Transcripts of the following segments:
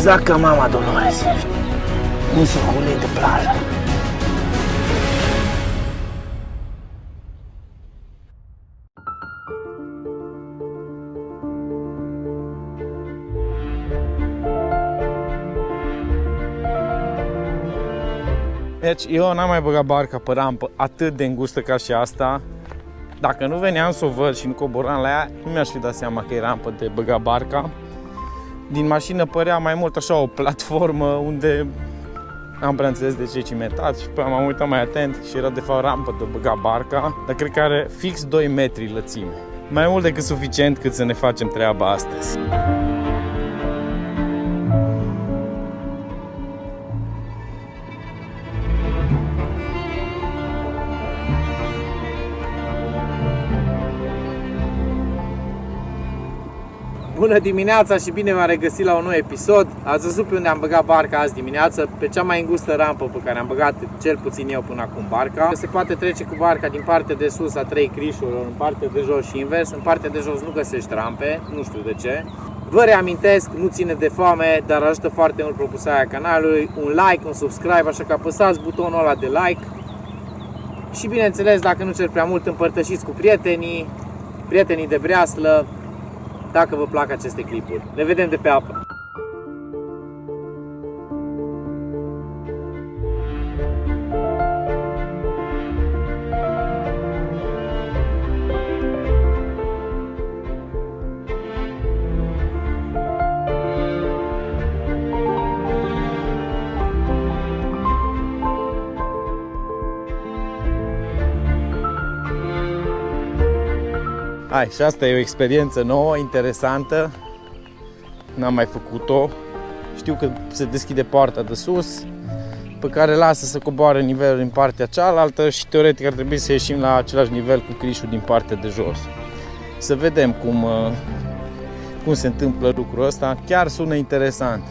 Exact ca mama Dolores ești. Un socolit de plajă. Deci eu n-am mai băgat barca pe rampă atât de îngustă ca și asta. Dacă nu veneam să o văd și nu coboram la ea, nu mi-aș fi dat seama că e rampă de băgat barca. Din mașină părea mai mult așa o platformă unde n-am prea înțeles de ce e cimentat și m-am uitat mai atent și era de fapt rampă de băgat barca, dar cred că are fix 2 metri lățime. Mai mult decât suficient cât să ne facem treaba astăzi. Bună dimineața și bine v-am regăsit la un nou episod. Ați văzut pe unde am băgat barca azi dimineață, pe cea mai îngustă rampă pe care am băgat cel puțin eu până acum barca. Se poate trece cu barca din partea de sus a 3 crișurilor, în partea de jos și invers. În partea de jos nu găsești rampe, nu știu de ce. Vă reamintesc, nu ține de foame, dar ajută foarte mult propulsarea canalului. Un like, un subscribe, așa că apăsați butonul ăla de like. Și bineînțeles, dacă nu cer prea mult, împărtășiți cu prietenii de breaslă, dacă vă plac aceste clipuri. Ne vedem de pe apă! Hai, și asta e o experiență nouă, interesantă. N-am mai făcut-o. Știu că se deschide poarta de sus, pe care lasă să coboare nivelul din partea cealaltă și teoretic ar trebui să ieșim la același nivel cu crișul din partea de jos. Să vedem cum se întâmplă lucrul ăsta. Chiar sună interesant.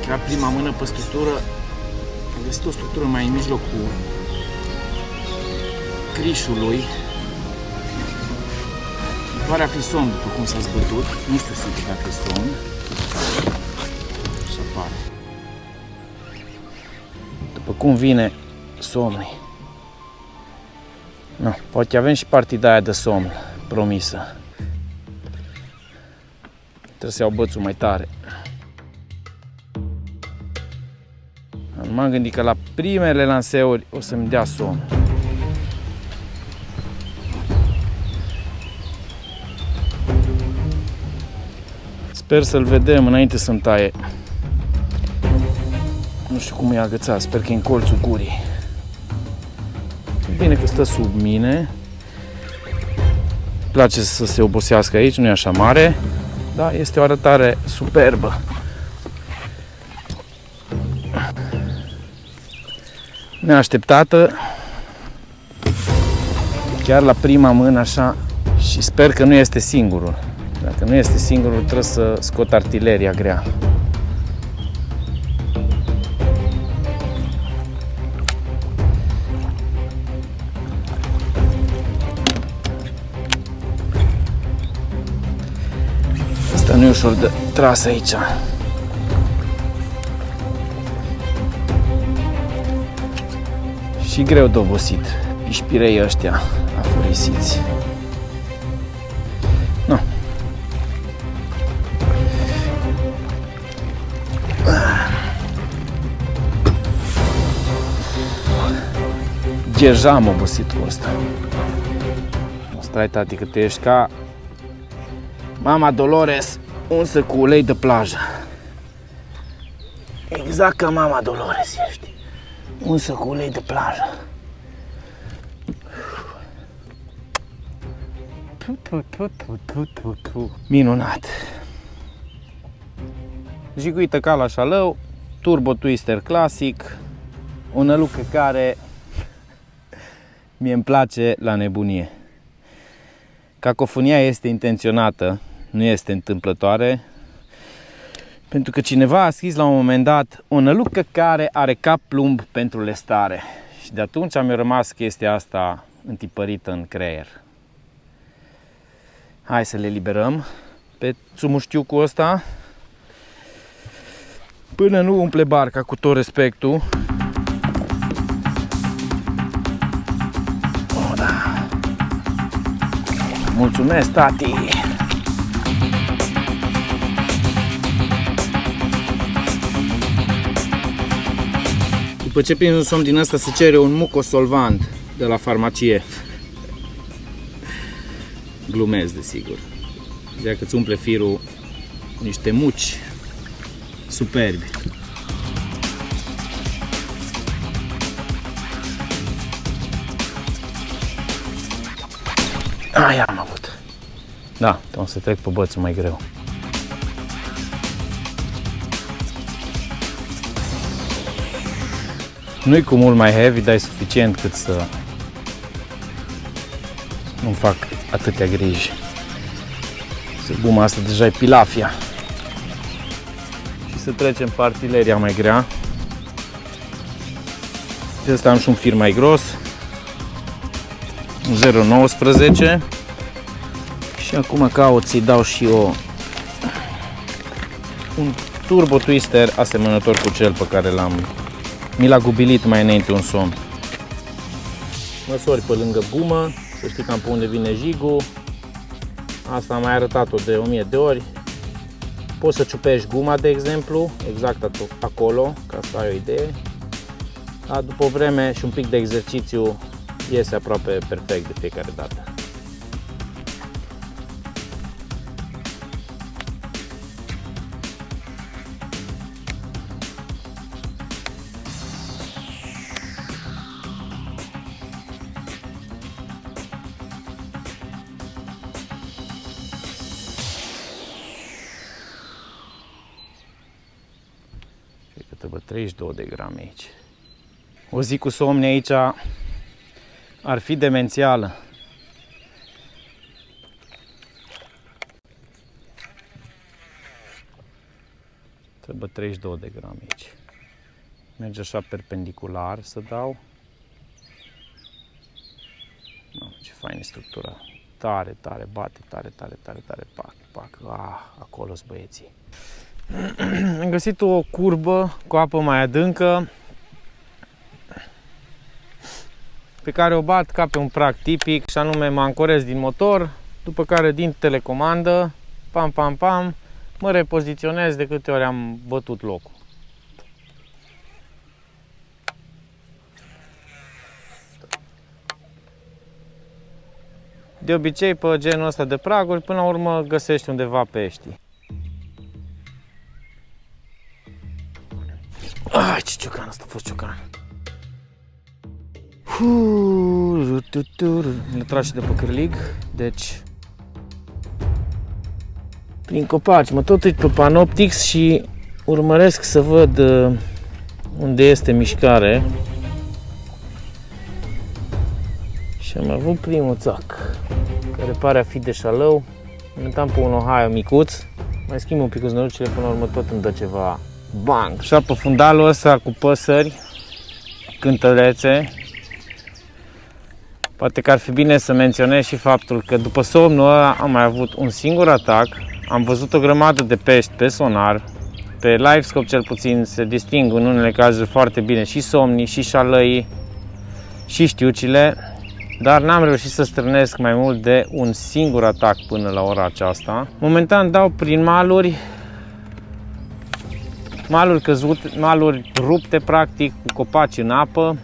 Chiar prima mână pe structură, am găsit o structură mai în mijlocul crișului. Pare a fi somn, după cum s-a zbătut. Nu știu sigur dacă e somn. Așa pare. După cum vine somnul. No, poate avem și partida aia de somn promisă. Trebuie să iau bățul mai tare. M-am gândit că la primele lanseuri o să-mi dea somn. Sper să-l vedem înainte să-mi taie. Nu știu cum e agățat, sper că e în colțul gurii. Bine că stă sub mine. Îmi place să se obosească aici, nu e așa mare, dar este o arătare superbă. Neașteptată, chiar la prima mână așa, și sper că nu este singurul. Dacă nu este singurul, trebuie să scot artileria grea. Asta nu e ușor de tras aici. Și greu de obosit, pișpirei ăștia afurisiți. No. Deja am obosit cu ăsta. Stai, tati, că tu ești ca Mama Dolores unsă cu ulei de plajă. Exact ca Mama Dolores ești. Unsă cu ulei de plajă. Minunat. Jiguită ca la șalău, turbo twister clasic, o nălucă care mie îmi place la nebunie. Cacofonia este intenționată, nu este întâmplătoare, pentru că cineva a scris la un moment dat o nălucă care are cap plumb pentru lestare. Și de atunci mi-a rămas chestia asta întipărită în creier. Hai să le liberăm pe țumuștiucul ăsta până nu umple barca, cu tot respectul. Oh, da. Mulțumesc, tati! După ce prinzi un somn din ăsta se cere un mucosolvant de la farmacie. Glumesc, desigur. Vedea că îți umple firul niște muci superbi. Aia am avut. Da, o să trec pe bățul mai greu. Nu-i cu mult mai heavy, dar e suficient cât să nu fac atâtea griji. Guma asta deja e pilafia. Și să trecem pe artileria mai grea. De asta am și un fir mai gros, un 0,19. Și acum caut să-i dau și eu un turbo twister asemănător cu cel pe care mi l-a gubilit mai înainte un somn. Măsori pe lângă gumă, să știi cam pe unde vine jigul. Asta am mai arătat-o de 1000 de ori. Poți să ciupești guma, de exemplu, exact acolo, ca să ai o idee. Dar după o vreme și un pic de exercițiu iese aproape perfect de fiecare dată. Trebuie 32 de grame aici. O zi cu somn aici ar fi demențială. Trebuie 32 de grame aici. Merge așa perpendicular să dau. Ce faină structura. Tare, tare, bate, tare, tare, tare, tare, pac, pac. Acolo-s băieții. Am găsit o curbă cu apă mai adâncă pe care o bat ca pe un prag tipic, și anume mă ancorez din motor, după care din telecomandă, pam, pam, pam, mă repoziționez de câte ori am bătut locul. De obicei pe genul ăsta de praguri, până la urmă găsești undeva pești. Ai, ce ciocan, asta a fost ciocan. Le trag și de pe cârlig, deci prin copaci mă tot uit pe Panoptix și urmăresc să văd unde este mișcare. Și am avut primul țac, care pare a fi de șalău. Momentan pe un Ohio micuț, mai schimb un pic cu znărucile, până la urmă tot îmi dă ceva bang. Așa pe fundalul ăsta cu păsări, cântărețe. Poate că ar fi bine să menționez și faptul că după somnul ăla am mai avut un singur atac. Am văzut o grămadă de pești pe sonar. Pe LiveScope cel puțin se disting în unele cazuri foarte bine și somnii, și șalăii, și știucile. Dar n-am reușit să strânesc mai mult de un singur atac până la ora aceasta. Momentan dau prin maluri căzute, maluri rupte practic, cu copaci în apă.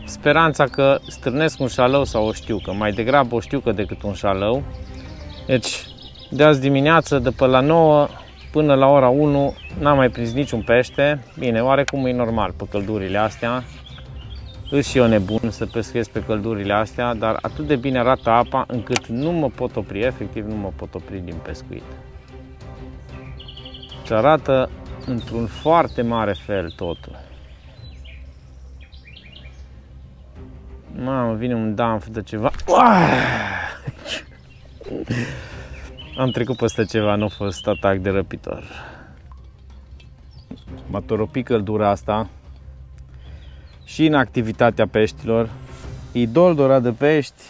Speranța că strânesc un șalău sau o știucă, mai degrabă o știucă decât un șalău. Deci De azi dimineață, de pe la 9 până la ora 1, n-am mai prins niciun pește. Bine, oarecum e normal pe căldurile astea. Îs și eu nebun să pescuiesc pe căldurile astea, dar atât de bine arată apa încât nu mă pot opri, efectiv nu mă pot opri din pescuit. Și arată într-un foarte mare fel totul. Mamă, vine un damf de ceva. Am trecut peste ceva, nu a fost atac de răpitor. M-a toropit căldura asta și în activitatea peștilor. E doldora de pești,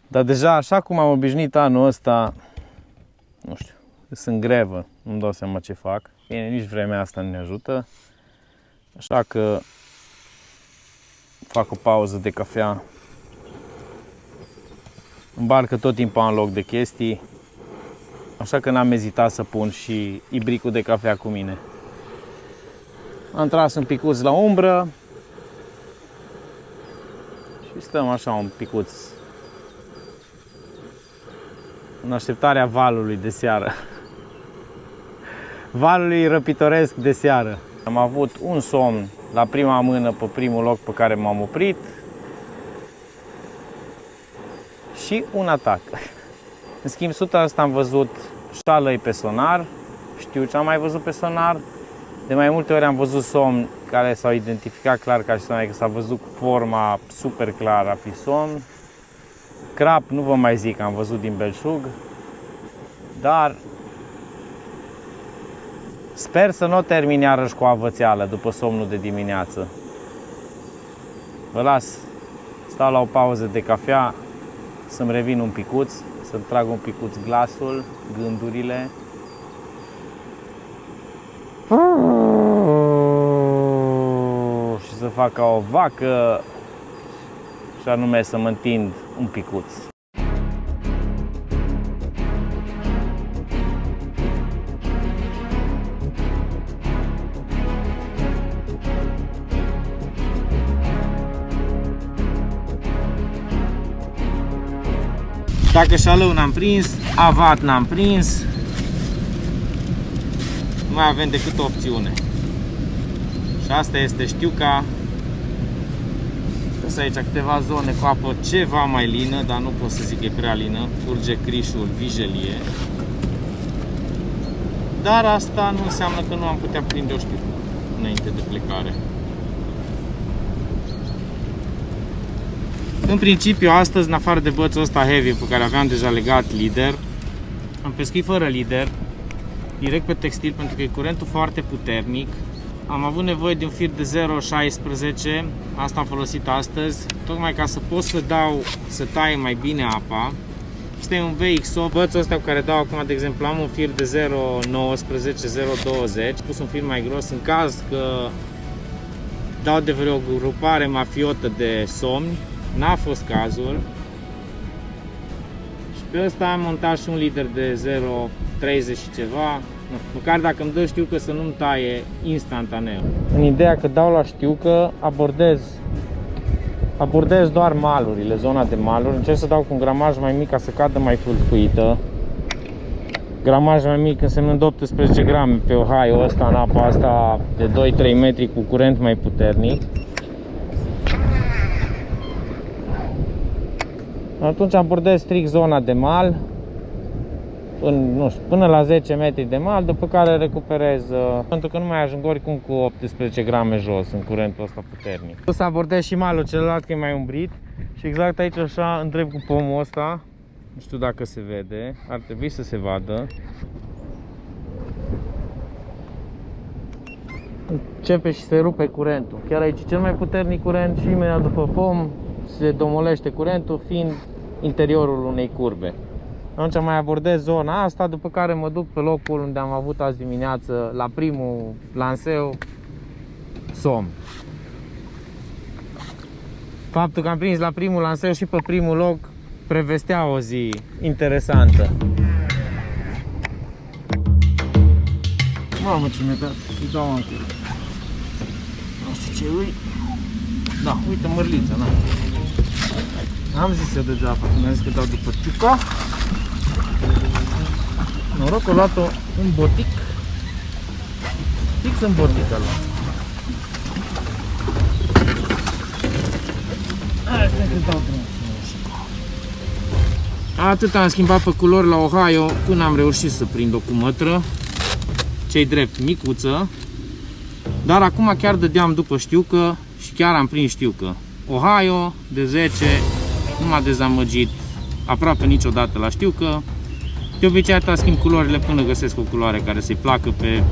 dar deja așa cum am obișnuit anul ăsta, nu știu, sunt grevă, nu-mi dau seama ce fac. Bine, nici vremea asta nu ne ajută, așa că fac o pauză de cafea. În barcă tot timpul am loc de chestii, așa că n-am ezitat să pun și ibricul de cafea cu mine. Am tras un picuț la umbră și stăm așa un picuț în așteptarea valului de seară. Valului răpitoresc de seară. Am avut un somn la prima mână pe primul loc pe care m-am oprit și un atac. În schimb, 100% am văzut șalăi pe sonar, știu ce am mai văzut pe sonar. De mai multe ori am văzut somni care s-au identificat clar ca și somn, adică s-a văzut forma super clară a fi somn. Crap, nu vă mai zic, am văzut din belșug, dar sper să nu o termin iarăși cu avățeală după somnul de dimineață. Vă las, stau la o pauză de cafea, să-mi revin un picuț, să-mi trag un picuț glasul, gândurile. Și să fac ca o vacă, și anume să mă întind un picuț. Dacă șalău n-am prins, avat n-am prins, nu mai avem decât o opțiune. Și asta este știuca. Sunt aici câteva zone cu apă ceva mai lină, dar nu pot să zic că e prea lină. Curge crișul vijelie. Dar asta nu înseamnă că nu am putea prinde o știucă înainte de plecare. În principiu, astăzi, în afară de bățul ăsta heavy pe care aveam deja legat lider, am pescuit fără lider, direct pe textil, pentru că e curentul foarte puternic. Am avut nevoie de un fir de 0,16, asta am folosit astăzi, tocmai ca să pot să taie mai bine apa. Este un VXO, bățul ăsta cu care dau acum, de exemplu, am un fir de 0,19, 0,20, pus un fir mai gros în caz că dau de vreo grupare mafiotă de somni. N-a fost cazul. Și pe ăsta am montat și un lider de 0,30 și ceva. Măcar dacă îmi dă știucă să nu-mi taie instantaneu. În ideea că dau la știucă, abordez doar malurile, zona de maluri. Încerc să dau cu un gramaj mai mic ca să cadă mai fluită. Gramaj mai mic însemnând 18 grame pe ohaiul ăsta, în apa asta de 2-3 metri cu curent mai puternic. Atunci abordez strict zona de mal, până la 10 metri de mal, după care recuperez, pentru că nu mai ajung oricum cu 18 grame jos în curentul ăsta puternic. O să abordez și malul celălalt, că e mai umbrit, și exact aici așa întreb cu pomul ăsta, nu știu dacă se vede, ar trebui să se vadă. Începe și se rupe curentul, chiar aici cel mai puternic curent și imediat după pom se domolește curentul, fiind interiorul unei curbe. Atunci mai abordez zona asta, după care mă duc pe locul unde am avut azi dimineață, la primul lanseu, somn. Faptul că am prins la primul lanseu și pe primul loc prevestea o zi interesantă. Mamă, ce mi-a dat, îi dau anchel. Nu știu ce ui. Da, uite mărlița, na. Am zis eu degeaba, când am zis că dau după ciuca. Noroc, o luat un botic. Fix în botic a luat. Hai să ne dau drumul. Atât am schimbat pe culori la Ohio până am reușit să prind o cumătră. Ce-i drept, micuță. Dar acum chiar dădeam după știucă și chiar am prins știucă. Ohio de 10 nu m-a dezamăgit aproape niciodată la știucă. De obicei atâta schimb culorile până găsesc o culoare care să-i placă pe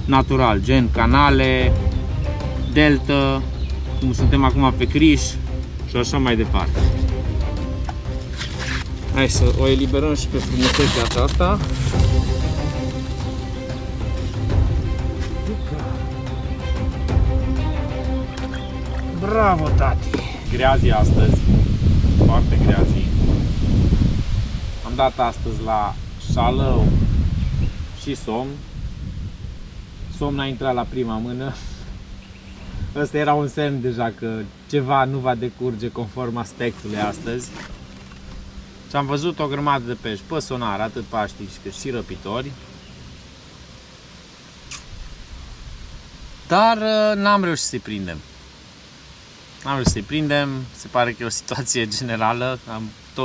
natural, gen canale, delta, cum suntem acum pe criș și așa mai departe. Hai să o eliberăm și pe frumusețea aceasta. Bravo, tati! Greazi astăzi, foarte greazi. Am dat astăzi la șalău și somn. Somn a intrat la prima mână. Ăsta era un semn deja că ceva nu va decurge conform aspectului astăzi. Și am văzut o grămadă de pești pe sonar, atât paștici cât și răpitori. Dar n-am reușit să-i prindem. N-am reușit să-i prindem, se pare că e o situație generală.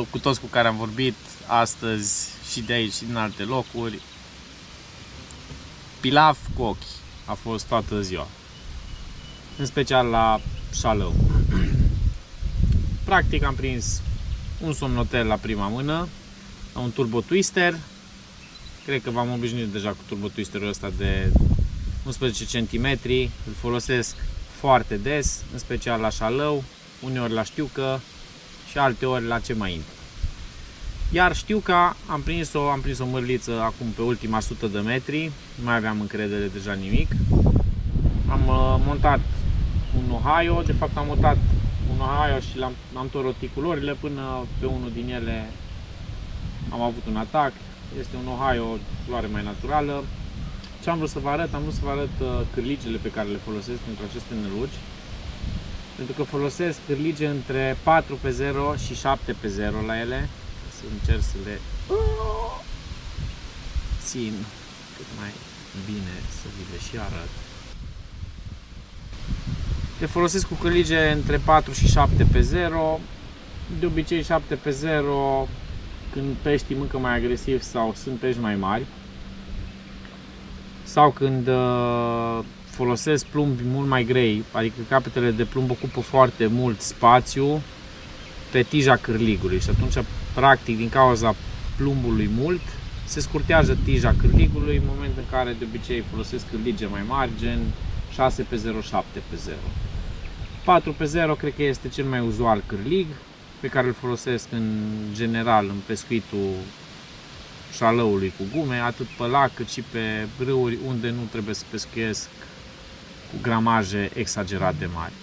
Cu toți cu care am vorbit astăzi și de aici și din alte locuri. Pilaf cu ochi a fost toată ziua. În special la șalău. Practic am prins un somnotel la prima mână, un turbo twister. Cred că v-am obișnuit deja cu turbo twisterul ăsta de 11 cm. Îl folosesc foarte des, în special la șalău, uneori la știucă și alte ori la ce mai intru. Iar știuca am prins o mărliță acum pe ultima 100 de metri, nu mai aveam încredere deja nimic. Am montat un Ohio, de fapt am montat un Ohio și am torotit culorile până pe unul din ele am avut un atac. Este un Ohio, culoare mai naturală. Ce am vrut să vă arăt? Am vrut să vă arăt cârligele pe care le folosesc pentru aceste năluci. Pentru că folosesc cârlige între 4x0 și 7x0 la ele. Să încerc să le țin cât mai bine să vi le și arăt. Le folosesc cu cârlige între 4 și 7x0. De obicei 7x0 când peștii mâncă mai agresiv sau sunt pești mai mari. Sau când folosesc plumbi mult mai grei, adică capetele de plumb ocupă foarte mult spațiu pe tija cârligului și atunci, practic, din cauza plumbului mult, se scurtează tija cârligului în momentul în care de obicei folosesc cârlige mai mari, gen 6x0, 7x0. 4x0 cred că este cel mai uzual cârlig pe care îl folosesc în general în pescuitul șalăului cu gume, atât pe lac cât și pe râuri unde nu trebuie să pescuiesc cu gramaje exagerate mari.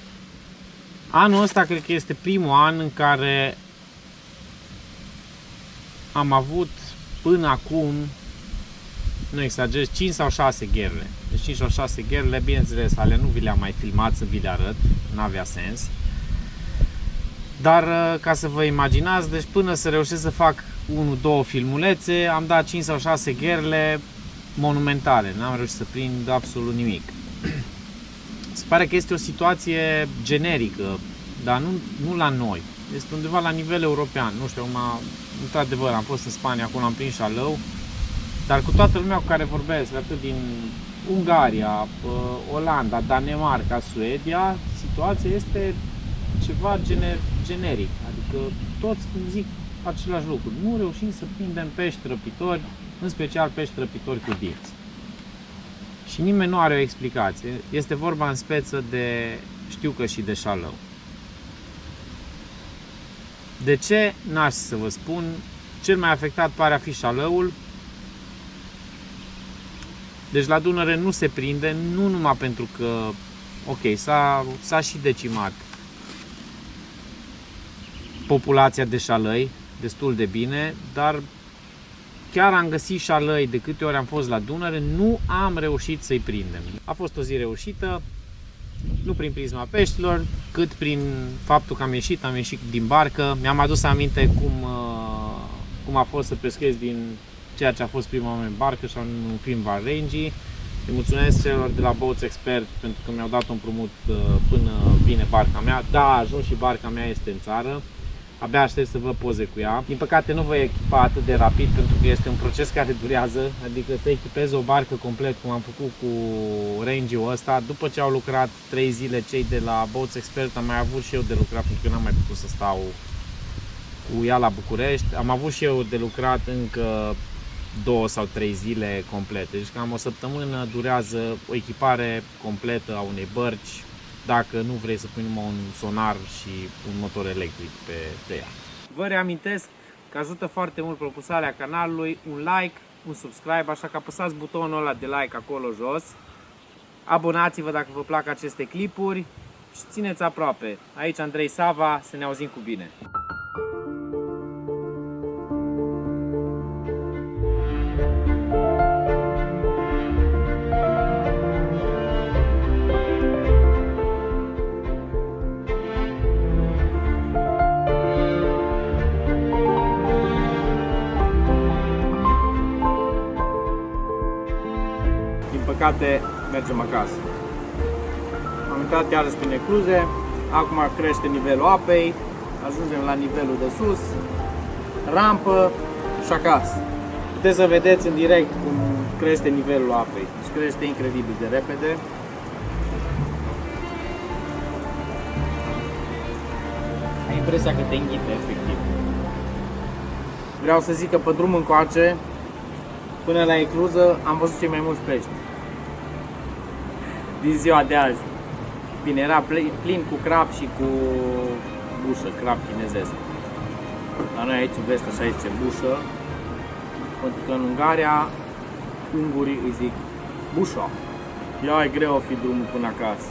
Anul ăsta cred că este primul an în care am avut până acum, nu exagerez, 5 sau 6 gherle. Deci 5 sau 6 gherle, bineînțeles, ale nu vi le-am mai filmat să vi le arăt, n-avea sens. Dar ca să vă imaginați, deci până să reușesc să fac 1-2 filmulețe, am dat 5 sau 6 gherle monumentale, n-am reușit să prind absolut nimic. Se pare că este o situație generică, dar nu la noi, este undeva la nivel european, nu știu, într-adevăr am fost în Spania, acolo am prins șalău, dar cu toată lumea cu care vorbesc, atât din Ungaria, Olanda, Danemarca, Suedia, situația este ceva generic, adică toți zic același lucru. Nu reușim să prindem pești răpitori, în special pești răpitori cu dinți. Și nimeni nu are o explicație. Este vorba în speță de știucă și de șalău. De ce? N-aș să vă spun. Cel mai afectat pare a fi șalăul. Deci la Dunăre nu se prinde, nu numai pentru că, ok, s-a și decimat populația de șalăi destul de bine, dar chiar am găsit șalăi de câte ori am fost la Dunăre, nu am reușit să-i prindem. A fost o zi reușită, nu prin prisma peștilor, cât prin faptul că am ieșit din barcă. Mi-am adus aminte cum a fost să pescuiesc din ceea ce a fost prima mea barcă și un film Varengi. Îi mulțumesc celor de la Boats Expert pentru că mi-au dat un împrumut până vine barca mea. Da, a ajuns și barca mea este în țară. Abia aștept să văd poze cu ea. Din păcate nu voi echipa atât de rapid pentru că este un proces care durează. Adică să echipezi o barcă complet cum am făcut cu Range-ul ăsta. După ce au lucrat 3 zile cei de la Boats Expert, am mai avut și eu de lucrat pentru că n-am mai putut să stau cu ea la București. Am avut și eu de lucrat încă 2 sau 3 zile complete. Deci cam o săptămână durează o echipare completă a unei bărci, dacă nu vrei să pui numai un sonar și un motor electric pe ea. Vă reamintesc că ajută foarte mult propulsarea canalului, un like, un subscribe, așa că apăsați butonul ăla de like acolo jos. Abonați-vă dacă vă plac aceste clipuri și țineți aproape. Aici Andrei Sava, să ne auzim cu bine. Din păcate, mergem acasă. Am intrat iarăși prin ecluze, acum crește nivelul apei, ajungem la nivelul de sus, rampă și acasă. Puteți să vedeți în direct cum crește nivelul apei, deci crește incredibil de repede. Ai impresia că te înghite, efectiv. Vreau să zic că pe drum încoace, până la ecluză, am văzut cei mai mulți pești din ziua de azi. Bine, era plin cu crab și cu bușă, crab chinezesc. La noi aici în vest așa zice bușă, pentru că în Ungaria ungurii îi zic bușa. Ia, e greu o fi drumul până acasă.